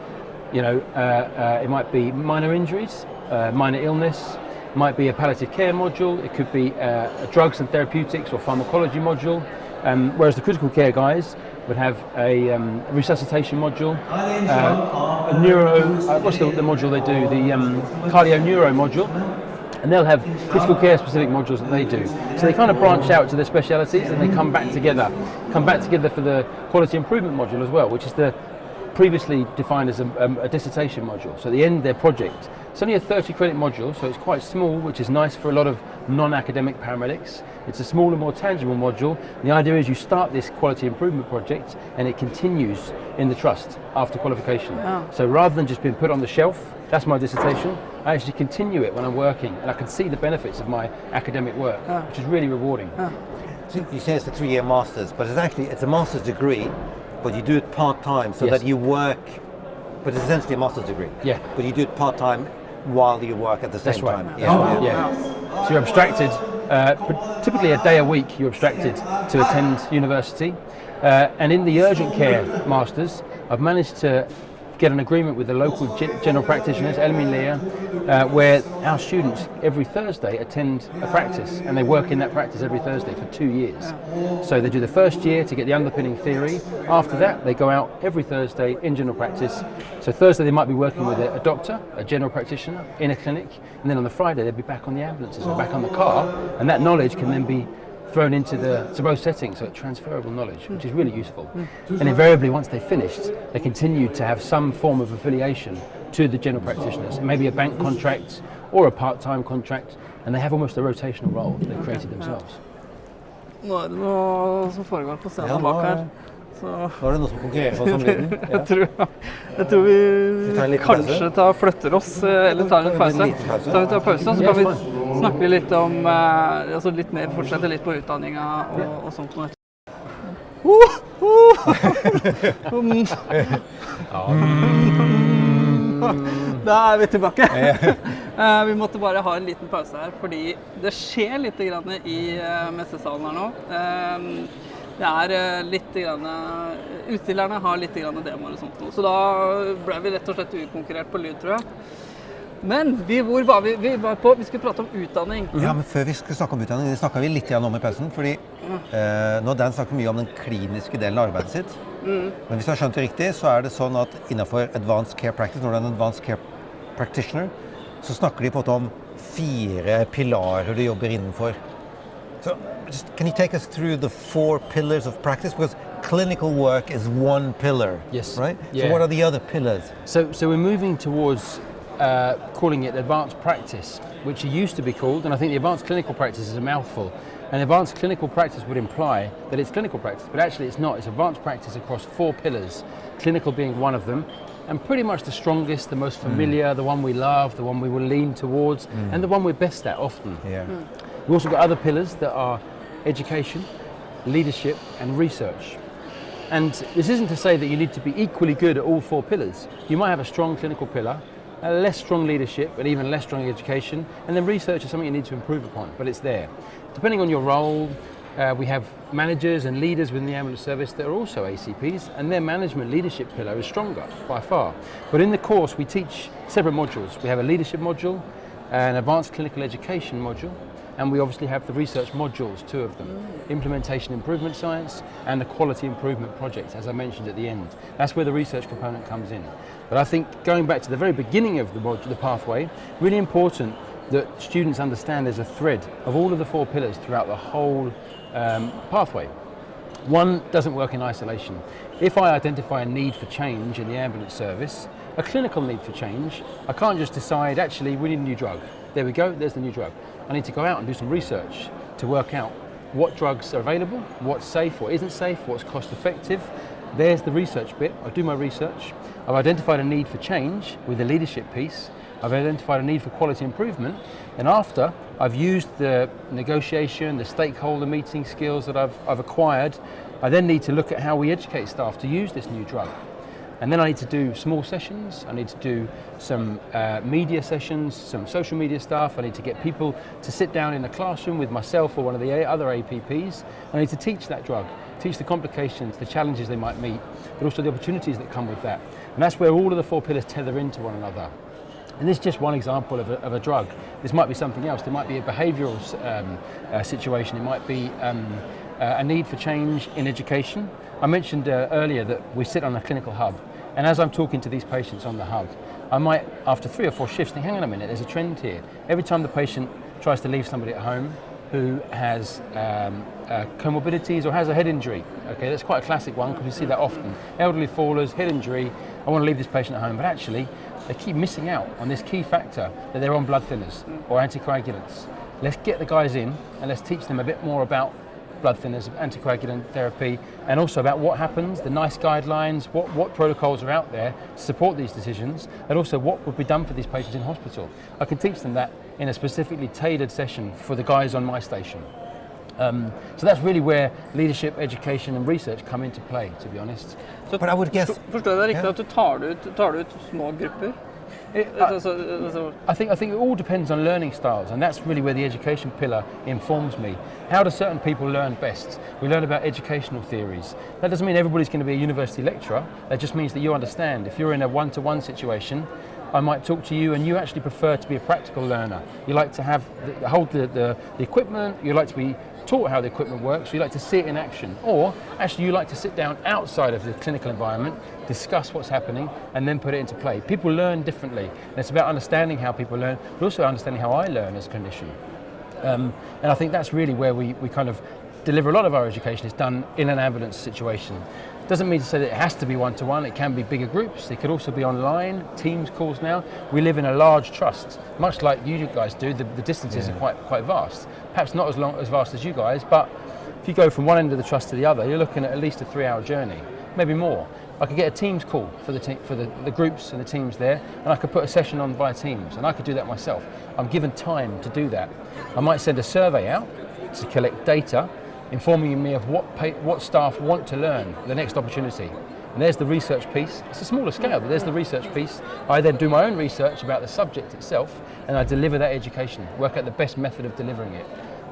it might be minor injuries, minor illness, might be a palliative care module, it could be a drugs and therapeutics or pharmacology module, whereas the critical care guys would have a resuscitation module, a neuro, what's the module they do, the cardio-neuro module, and they'll have critical care specific modules that they do. So they kind of branch out to their specialities and they come back together for the quality improvement module as well, which is the previously defined as a dissertation module. So at the end of their project, it's only a 30 credit module, so it's quite small, which is nice for a lot of non-academic paramedics. It's a smaller, more tangible module. The idea is you start this quality improvement project and it continues in the trust after qualification. Wow. So rather than just being put on the shelf, that's my dissertation, I actually continue it when I'm working and I can see the benefits of my academic work, which is really rewarding. So you say it's a 3-year master's, but it's a master's degree, but you do it part-time so that you work, but it's essentially a master's degree. Yeah. But you do it part-time while you work at the same time. Yeah. So you're abstracted, typically a day a week you're abstracted to attend university. And in the urgent care masters, I've managed to get an agreement with the local general practitioners, where our students every Thursday attend a practice and they work in that practice every Thursday for 2 years. So they do the first year to get the underpinning theory. After that, they go out every Thursday in general practice. So Thursday they might be working with a doctor, a general practitioner in a clinic, and then on the Friday they'll be back on the ambulances or back on the car, and that knowledge can then be thrown into both settings, so it's transferable knowledge, which is really useful. And invariably, once they've finished, they continue to have some form of affiliation to the general practitioners, maybe a bank contract or a part-time contract, and they have almost a rotational role that they've created themselves. Nå det noe som foregår på scenen bak her. Så Nå det noe som konkurrerer på sommerleden. jeg tror vi kanskje flytter oss, eller tar en pause. Så vi tar pause, så kan vi snakke litt om, litt mer, fortsette litt på utdanningen og sånt noe. Da vi tilbake. Vi måtte bare ha en liten pause her, fordi det skjer litt grann i messesalen her nå. Det litt grann, utstillerne har litt grann demoer og sånt nå, så da ble vi rett og slett ukonkurrert på lyd, tror jeg. Men hvor var vi? Vi skulle prate om utdanning. Ja, men før vi skulle snakke om utdanning, det snakket vi litt om i pausen, fordi nå Dan snakker mye om den kliniske delen av arbeidet sitt. Men hvis jeg har skjønt det riktig, så det sånn at innenfor Advanced Care Practice, når du en Advanced Care Practitioner, så snakker de på en måte om 4 pilarer du jobber innenfor. So, can you take us through the 4 pillars of practice? Because clinical work is one pillar, yes, right? Yeah. So what are the other pillars? So we're moving towards calling it advanced practice, which it used to be called, and I think the advanced clinical practice is a mouthful. And advanced clinical practice would imply that it's clinical practice, but actually it's not. It's advanced practice across 4 pillars, clinical being one of them, and pretty much the strongest, the most familiar, the one we love, the one we will lean towards, and the one we're best at often. Yeah. We've also got other pillars that are education, leadership, and research. And this isn't to say that you need to be equally good at all 4 pillars. You might have a strong clinical pillar, a less strong leadership, and even less strong education, and then research is something you need to improve upon, but it's there. Depending on your role, we have managers and leaders within the ambulance service that are also ACPs, and their management leadership pillar is stronger by far. But in the course, we teach separate modules. We have a leadership module, an advanced clinical education module, and we obviously have the research modules, 2 of them, implementation improvement science and the quality improvement project, as I mentioned at the end. That's where the research component comes in. But I think going back to the very beginning of the pathway, really important that students understand there's a thread of all of the 4 pillars throughout the whole pathway. One doesn't work in isolation. If I identify a need for change in the ambulance service, a clinical need for change, I can't just decide, actually, we need a new drug. There we go, there's the new drug. I need to go out and do some research to work out what drugs are available, what's safe, what isn't safe, what's cost effective. There's the research bit. I do my research. I've identified a need for change with the leadership piece. I've identified a need for quality improvement, and after I've used the negotiation, the stakeholder meeting skills that I've acquired, I then need to look at how we educate staff to use this new drug. And then I need to do small sessions, I need to do some media sessions, some social media stuff, I need to get people to sit down in a classroom with myself or one of the other APPs. I need to teach that drug, teach the complications, the challenges they might meet, but also the opportunities that come with that. And that's where all of the 4 pillars tether into one another. And this is just one example of a drug. This might be something else. There might be a behavioural situation. It might be a need for change in education. I mentioned earlier that we sit on a clinical hub, and as I'm talking to these patients on the hub, I might, after 3 or 4 shifts, think, hang on a minute, there's a trend here. Every time the patient tries to leave somebody at home who has comorbidities or has a head injury, okay, that's quite a classic one because we see that often. Elderly fallers, head injury, I want to leave this patient at home, but actually they keep missing out on this key factor that they're on blood thinners or anticoagulants. Let's get the guys in and let's teach them a bit more about blood thinners, anticoagulant therapy, and also about what happens, the NICE guidelines, what protocols are out there to support these decisions, and also what would be done for these patients in hospital. I can teach them that in a specifically tailored session for the guys on my station. So that's really where leadership, education and research come into play, to be honest. Så But I would guess- Forstår jeg det riktig at du tar det ut små grupper? I think it all depends on learning styles, and that's really where the education pillar informs me. How do certain people learn best? We learn about educational theories. That doesn't mean everybody's going to be a university lecturer. That just means that you understand. If you're in a one-to-one situation, I might talk to you and you actually prefer to be a practical learner. You like to hold the equipment, you like to be taught how the equipment works, you like to see it in action. Or actually you like to sit down outside of the clinical environment, discuss what's happening and then put it into play. People learn differently, and it's about understanding how people learn, but also understanding how I learn as a clinician. And I think that's really where we kind of deliver a lot of our education is done in an ambulance situation. Doesn't mean to say that it has to be one-to-one, it can be bigger groups, it could also be online, Teams calls now. We live in a large trust, much like you guys do, the distances are quite vast. Perhaps not as vast as you guys, but if you go from one end of the trust to the other, you're looking at least a 3-hour journey, maybe more. I could get a Teams call for the groups and the teams there, and I could put a session on via Teams, and I could do that myself. I'm given time to do that. I might send a survey out to collect data, informing me of what staff want to learn, the next opportunity. And there's the research piece. It's a smaller scale, but there's the research piece. I then do my own research about the subject itself, and I deliver that education, work out the best method of delivering it.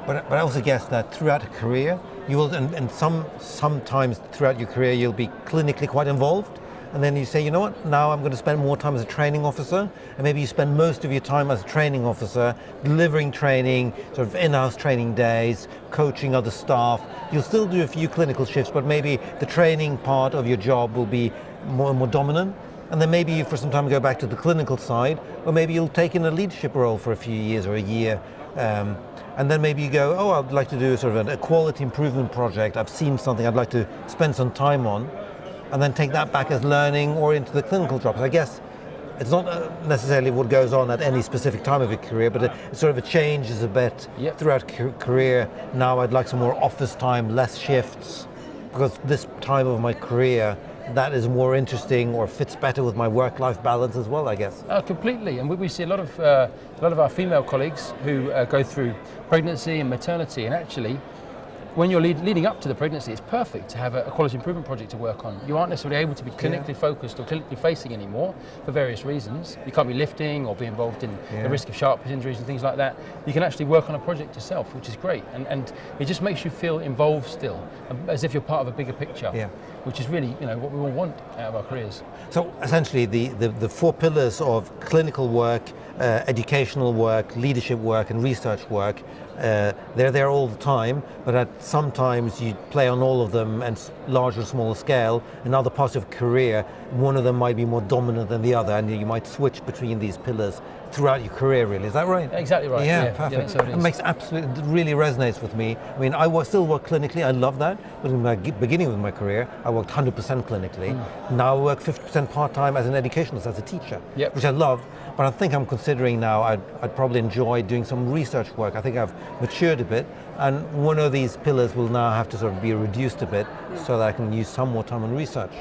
But I also guess that throughout a career, you will, and sometimes throughout your career, you'll be clinically quite involved. And then you say, you know what, now I'm going to spend more time as a training officer. And maybe you spend most of your time as a training officer, delivering training, sort of in-house training days, coaching other staff. You'll still do a few clinical shifts, but maybe the training part of your job will be more and more dominant. And then maybe you for some time go back to the clinical side, or maybe you'll take in a leadership role for a few years or a year. And then maybe you go, oh, I'd like to do sort of a quality improvement project. I've seen something I'd like to spend some time on. And then take that back as learning or into the clinical jobs. I guess it's not necessarily what goes on at any specific time of your career, but it sort of changes a bit throughout career. Now I'd like some more office time, less shifts, because this time of my career, that is more interesting or fits better with my work-life balance as well, I guess. Completely, and we see a lot of our female colleagues who go through pregnancy and maternity, and actually, when you're leading up to the pregnancy, it's perfect to have a quality improvement project to work on. You aren't necessarily able to be clinically focused or clinically facing anymore for various reasons. You can't be lifting or be involved in the risk of sharp injuries and things like that. You can actually work on a project yourself, which is great. And it just makes you feel involved still, as if you're part of a bigger picture, which is really what we all want out of our careers. So essentially the 4 pillars of clinical work educational work, leadership work, and research work. They're there all the time, but sometimes you play on all of them and larger or smaller scale. In other parts of career, one of them might be more dominant than the other, and you might switch between these pillars throughout your career, really. Is that right? Exactly right. Yeah, perfect. So it makes absolutely, it really resonates with me. I mean, still work clinically, I love that, but in the beginning of my career, I worked 100% clinically. Now I work 50% part-time as an educationalist, as a teacher, which I love, but I think I'm considering now I'd probably enjoy doing some research work. I think I've matured a bit, and one of these pillars will now have to sort of be reduced a bit so that I can use some more time on research.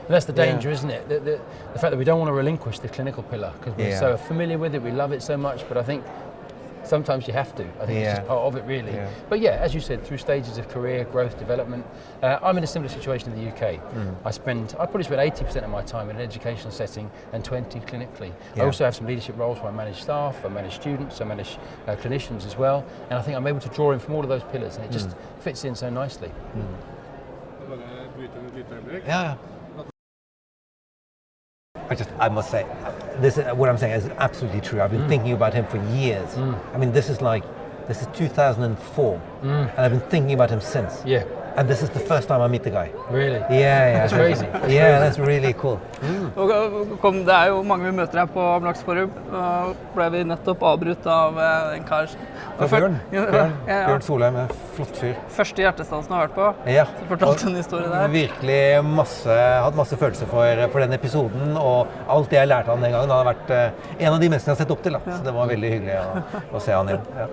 And that's the danger, isn't it? The fact that we don't want to relinquish the clinical pillar because we're so familiar with it, we love it so much, but I think sometimes you have to. I think it's just part of it, really. Yeah. But yeah, as you said, through stages of career, growth, development, I'm in a similar situation in the UK. I probably spend 80% of my time in an educational setting and 20 clinically. I also have some leadership roles where I manage staff, I manage students, I manage clinicians as well, and I think I'm able to draw in from all of those pillars, and it just fits in so nicely. Yeah. I must say, what I'm saying is absolutely true. I've been thinking about him for years. I mean, this is 2004, and I've been thinking about him since. Yeah. And this is the first time I meet the guy. Really? Yeah. That's crazy. That's really cool. Det jo mange vi møter her på Ambulanseforum. Ble vi nettopp avbrutt av en kar. Bjørn Solheim, en flott fyr. Første hjertestansen jeg har hørt på. Ja. Så fortalte en historie der. Virkelig hatt masse følelse for den episoden, og alt det jeg lærte han den gangen. Han har vært en av de mest jeg har sett opp til. Så det var veldig hyggelig å se han igjen. Ja.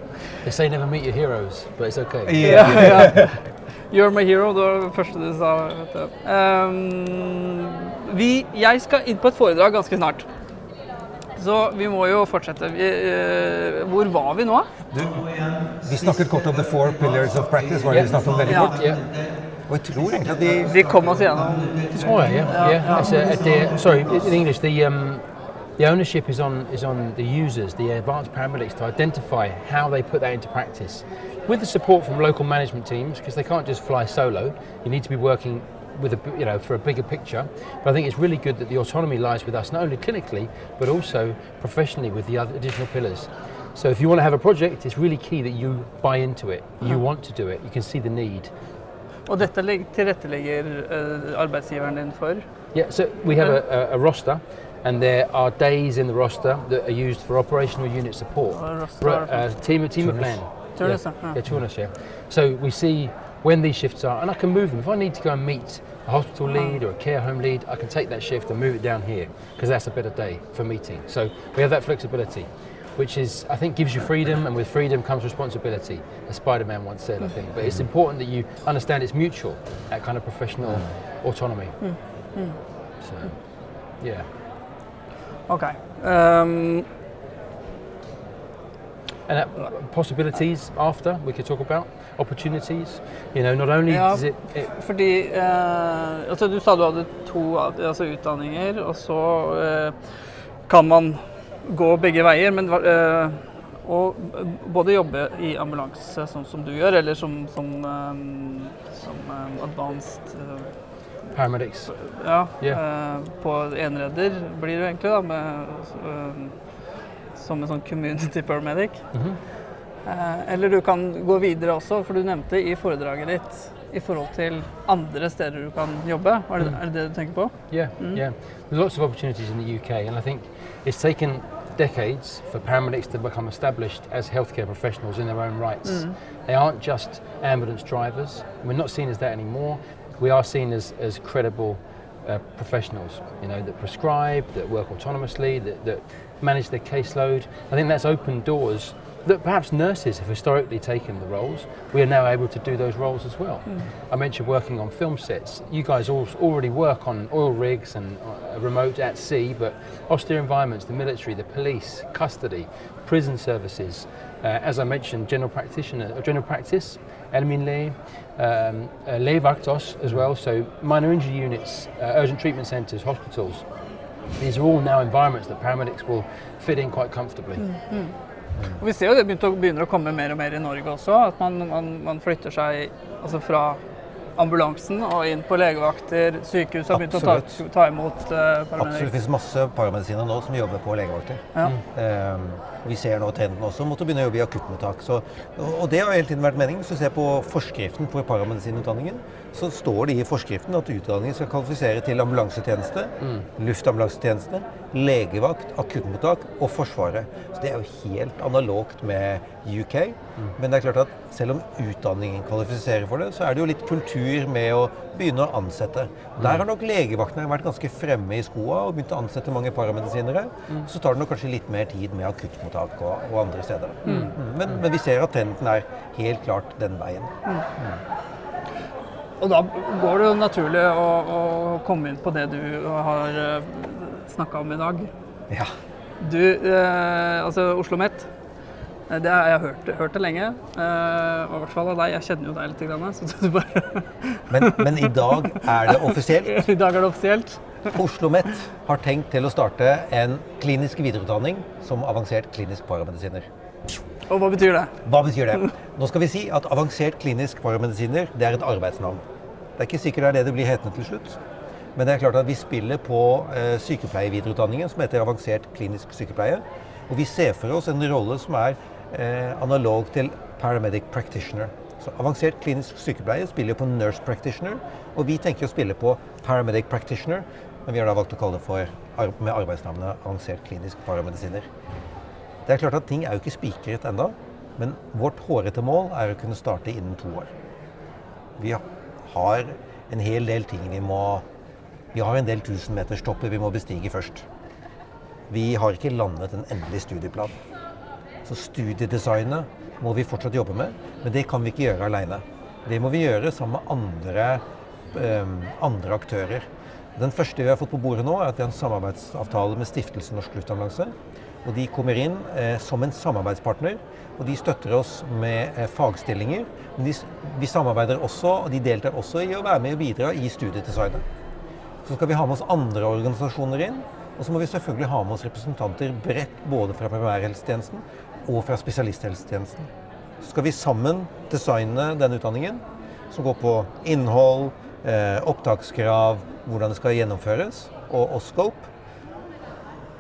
They say never meet your heroes, but it's okay. Ja. You're my hero, det var det første du sa. Jeg skal inn på et foredrag ganske snart. Så vi må jo fortsette. Hvor var vi nå? Vi snakket kort om the 4 pillars of practice, var det vi snakket om veldig kort? Og jeg tror egentlig at de kom oss igjennom. Sorry, in English, the ownership is on the users, the advanced paramedics, to identify how they put that into practice. With the support from local management teams, because they can't just fly solo, you need to be working with for a bigger picture. But I think it's really good that the autonomy lies with us, not only clinically, but also professionally with the other additional pillars. So if you want to have a project, it's really key that you buy into it. You want to do it. You can see the need. Og dette tilrettelegger arbeidsgiveren din for? Yeah, so we have a roster. And there are days in the roster that are used for operational unit support. Team plan. Turnus, yeah. So we see when these shifts are, and I can move them. If I need to go and meet a hospital lead or a care home lead, I can take that shift and move it down here because that's a better day for meeting. So we have that flexibility, which I think gives you freedom, and with freedom comes responsibility, as Spider-Man once said, I think. But it's important that you understand it's mutual, that kind of professional autonomy. So, yeah. Okay. And possibilities after we could talk about opportunities. Not only does it. Fordi du sa du hadde 2 utdanninger, og så kan man gå begge veier, men og både jobbe i ambulanse som du gjør, eller som advanced paramedics. På enreder blir det egentlig da, som en sånn community paramedic. Eller du kan gå videre også, for du nevnte i foredraget ditt I forhold til andre steder du kan jobbe. Er det du tenker på? Yeah. There's lots of opportunities in the UK, and I think it's taken decades for paramedics to become established as healthcare professionals in their own rights. They aren't just ambulance drivers. We're not seen as that anymore. We are seen as credible professionals, that prescribe, that work autonomously, that manage their caseload. I think that's opened doors that perhaps nurses have historically taken the roles. We are now able to do those roles as well. I mentioned working on film sets. You guys already work on oil rigs and remote at sea, but austere environments, the military, the police, custody, prison services. As I mentioned, general practice, Elminle, Levaktos as well, so minor injury units, urgent treatment centres, hospitals. These are all now environments that paramedics will fit in quite comfortably. Og vi ser jo det begynner å komme mer og mer I Norge også, at man flytter seg fra ambulansen og inn på legevakter. Sykehus har begynt å ta imot paramedic. Absolutt, det finnes masse paramedisiner nå som jobber på legevakter. Ja. Vi ser nå trenden også mot å begynne å jobbe i akuttmottak. Og det har hele tiden vært meningen. Hvis du ser på forskriften for paramedisinutdanningen, så står det i forskriften at utdanningen skal kvalifisere til ambulansetjeneste, luftambulansetjeneste, legevakt, akuttmottak og forsvaret. Så det er jo helt analogt med UK. Men det er klart at selv om utdanningen kvalifiserer for det, så er det jo litt kultur med å begynne å ansette. Der har nok legevaktene vært ganske fremme i skoa og begynt å ansette mange paramedisinere. Så tar det nok kanskje litt mer tid med akuttmottak og andre steder. Men vi ser at trenden er helt klart den veien. Og da går det jo naturlig å komme inn på det du har snakket om i dag. Ja. Du, altså OsloMet, det har jeg hørt det lenge, og i hvert fall av deg, jeg kjenner jo deg litt grann, så du bare... men i dag er det offisielt. I dag er det offisielt. OsloMet har tenkt til å starte en klinisk videreutdanning som avansert klinisk paramedisiner. Og hva betyr det? Hva betyr det? Nå skal vi si at avansert klinisk paramedisiner, det er et arbeidsnavn. Det er ikke sikkert det blir hetende til slutt, men det er klart at vi spiller på sykepleievidereutdanningen som heter avansert klinisk sykepleie, og vi ser for oss en rolle som er analog til paramedic practitioner. Så avansert klinisk sykepleie spiller på nurse practitioner, og vi tenker å spille på paramedic practitioner, men vi har da valgt å kalle det med arbeidsnavnet avansert klinisk paramedisiner. Det er klart at ting er jo ikke spikret enda, men vårt hårete mål er å kunne starte innen 2 år. Vi har en hel del ting vi har en del 1000 meters topper vi må bestige først. Vi har ikke landet en endelig studieplan. Så studiedesignet må vi fortsatt jobbe med, men det kan vi ikke gjøre alene. Det må vi gjøre sammen med andre aktører. Den første vi har fått på bordet nå er at vi har en samarbeidsavtale med Stiftelsen Norsk Luftambulanse. Og de kommer inn som en samarbeidspartner, og de støtter oss med fagstillinger. Men vi samarbeider også, og de deltar også i å være med og bidra i studiedesignet. Så skal vi ha med oss andre organisasjoner inn, og så må vi selvfølgelig ha med oss representanter bredt både fra primærhelsetjenesten og fra spesialisthelsetjenesten. Så skal vi sammen designe denne utdanningen, som går på innhold, opptakskrav, hvordan det skal gjennomføres, og scope.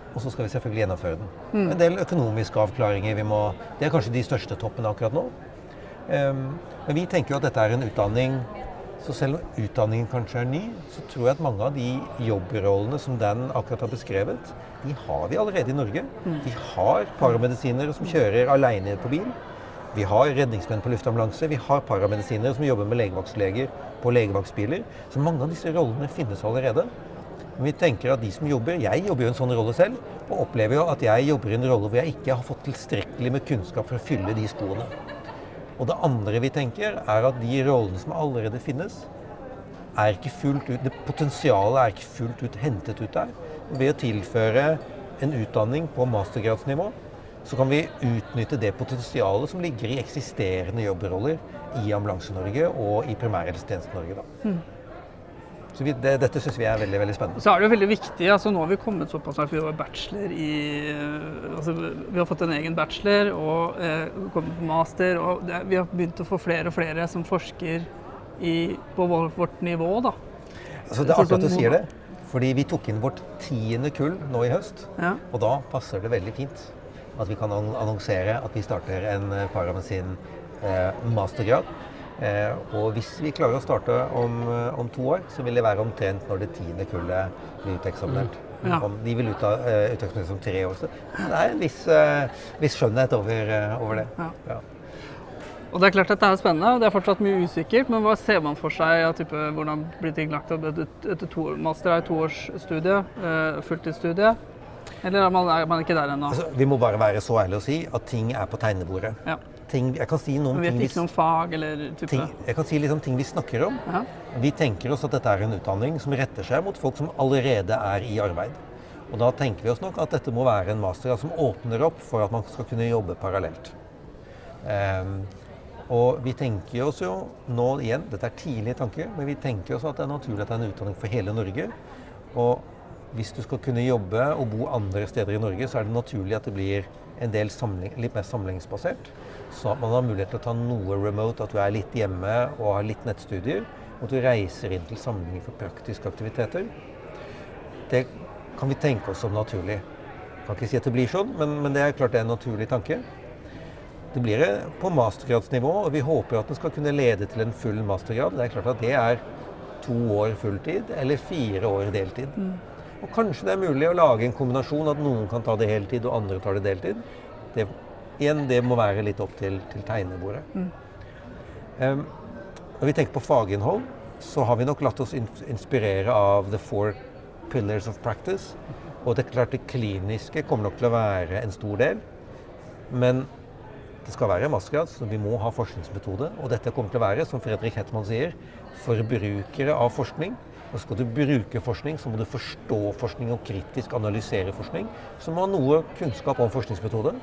Og så skal vi selvfølgelig gjennomføre den. En del økonomiske avklaringer det er kanskje de største toppene akkurat nå. Men vi tenker jo at dette er en utdanning, så selv om utdanningen kanskje er ny, så tror jeg at mange av de jobbrollene som den akkurat har beskrevet, de har vi allerede i Norge. Vi har paramedisinere som kjører alene på bil. Vi har redningsmenn på luftambulanse. Vi har paramedisinere som jobber med legevaktsleger på legevaktsbiler. Så mange av disse rollene finnes allerede. Men vi tenker at de som jeg jobber jo en sånn rolle selv, og opplever jo at jeg jobber i en rolle hvor jeg ikke har fått tilstrekkelig med kunnskap for å fylle de skoene. Og det andre vi tenker er at de rollene som allerede finnes, er ikke fullt ut, det potensialet er ikke fullt ut hentet ut der. Ved å tilføre en utdanning på mastergradsnivå, så kan vi utnytte det potensialet som ligger i eksisterende jobbroller i Ambulanse-Norge og i primærhelsetjenesten-Norge da. Så dette synes vi er veldig, veldig spennende. Så er det jo veldig viktig, altså nå har vi kommet såpass at vi har bachelor vi har fått en egen bachelor og kommet på master, og vi har begynt å få flere og flere som forsker på vårt nivå da. Altså det er akkurat du sier det, fordi vi tok inn vårt 10. kull nå i høst, og da passer det veldig fint at vi kan annonsere at vi starter en paramedisin mastergrad. Og hvis vi klarer å starte om 2 år, så vil det være omtrent når det 10. kullet blir uteksaminert. De vil uteksaminert om 3 år, så det er en viss skjønnhet over det. Ja. Og det er klart at det er spennende, og det er fortsatt mye usikkert, men hva ser man for seg av hvordan blir ting lagt opp etter 2 år? Master er 2 års studie, fulltidsstudie, eller er man ikke der ennå? Altså, vi må bare være så ærlige å si at ting er på tegnebordet. Ja. Jeg kan si noe om vi vet ikke noen fag eller type? Jeg kan si litt om ting vi snakker om. Ja. Vi tenker oss at dette er en utdanning som retter seg mot folk som allerede er i arbeid. Og da tenker vi oss nok at dette må være en master som åpner opp for at man skal kunne jobbe parallelt. Og vi tenker oss jo nå igjen, dette er tidlige tanker, men vi tenker oss at det er naturlig at det er en utdanning for hele Norge. Og hvis du skal kunne jobbe og bo andre steder i Norge, så er det naturlig at det blir en del litt mer samlingsbasert. Så at man har mulighet til å ta noe remote, at du er litt hjemme og har litt nettstudier, og at du reiser inn til samlinger for praktiske aktiviteter. Det kan vi tenke oss som naturlig. Jeg kan ikke si at det blir sånn, men det er klart det er en naturlig tanke. Det blir på mastergradsnivå, og vi håper at den skal kunne lede til en full mastergrad. Det er klart at det er 2 år fulltid, eller 4 år deltid. Og kanskje det er mulig å lage en kombinasjon, at noen kan ta det heltid, og andre tar det deltid. Det må være litt opp til tegnebordet. Når vi tenker på faginnhold, så har vi nok latt oss inspirere av the 4 pillars of practice. Og det er klart det kliniske kommer nok til å være en stor del, men det skal være mastergrad, så vi må ha forskningsmetode. Og dette kommer til å være, som Fredrik Hetman sier, forbrukere av forskning. Og skal du bruke forskning, så må du forstå forskning og kritisk analysere forskning. Så må ha noe kunnskap om forskningsmetode.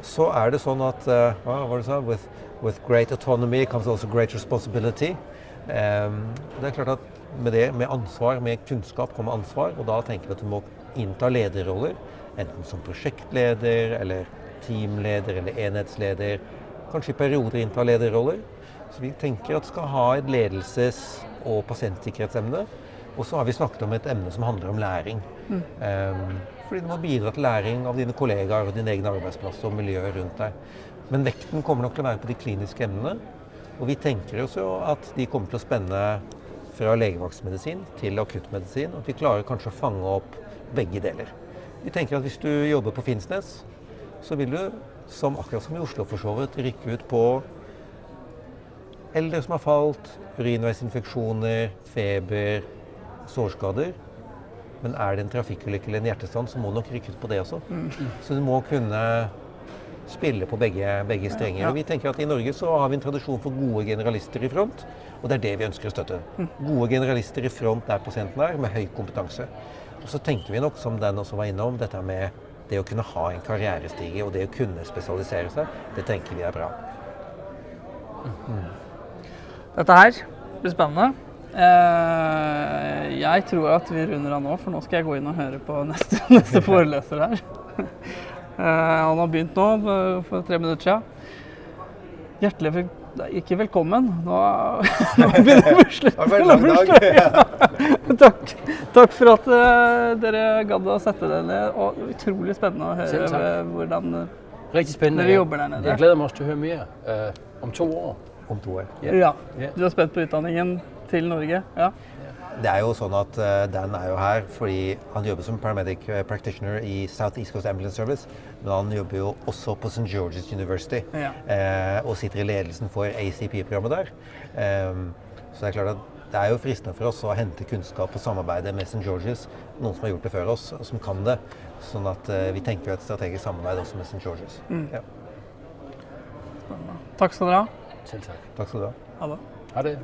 Så er det sånn at, hva var det du sa? With great autonomy comes also great responsibility. Det er klart at med ansvar, med kunnskap kommer ansvar, og da tenker vi at du må innta lederroller, enten som prosjektleder, eller teamleder, eller enhetsleder, kanskje i perioder innta lederroller. Så vi tenker at vi skal ha et ledelses- og pasientsikkerhetsemne, og så har vi snakket om et emne som handler om læring. Fordi du må bidra til læring av dine kollegaer og din egen arbeidsplass og miljøet rundt deg. Men vekten kommer nok til å være på de kliniske emnene, og vi tenker også at de kommer til å spenne fra legevaktsmedisin til akuttmedisin, og at vi klarer kanskje å fange opp begge deler. Vi tenker at hvis du jobber på Finnsnes, så vil du, akkurat som i Oslo for så vidt, rykke ut på eldre som har falt, urinveisinfeksjoner, feber, sårskader. Men er det en trafikkulykke eller en hjertestand, så må du nok rykke ut på det også. Så du må kunne spille på begge strenger. Og vi tenker at i Norge så har vi en tradisjon for gode generalister i front, og det er det vi ønsker å støtte. Gode generalister i front der pasienten er, med høy kompetanse. Og så tenker vi nok, som den også var innom, dette med det å kunne ha en karrierestige og det å kunne spesialisere seg, det tenker vi er bra. Dette her blir spennende. Jeg tror at vi runder av nå, for nå skal jeg gå inn og høre på neste foreleser her. Han har begynt nå, for 3 minutter siden. Hjertelig ikke velkommen. Nå begynner det med slutten. Takk for at dere gadd å sette det ned. Og utrolig spennende å høre hvordan dere jobber der nede. Jeg gleder meg også til å høre mer om 2 år. Om 2 år. Ja, du er spent på utdanningen til Norge. Ja. Det er jo sånn at Dan er jo her fordi han jobber som Paramedic Practitioner i South East Coast Ambulance Service, men han jobber jo også på St. George's University og sitter i ledelsen for ACP-programmet der. Så det er klart at det er jo fristende for oss å hente kunnskap og samarbeide med St. George's, noen som har gjort det før oss, og som kan det. Sånn at vi tenker jo et strategisk samarbeid også med St. George's. Ja. Takk skal dere ha. Selv takk. Takk skal du ha. Ha det. Ha det.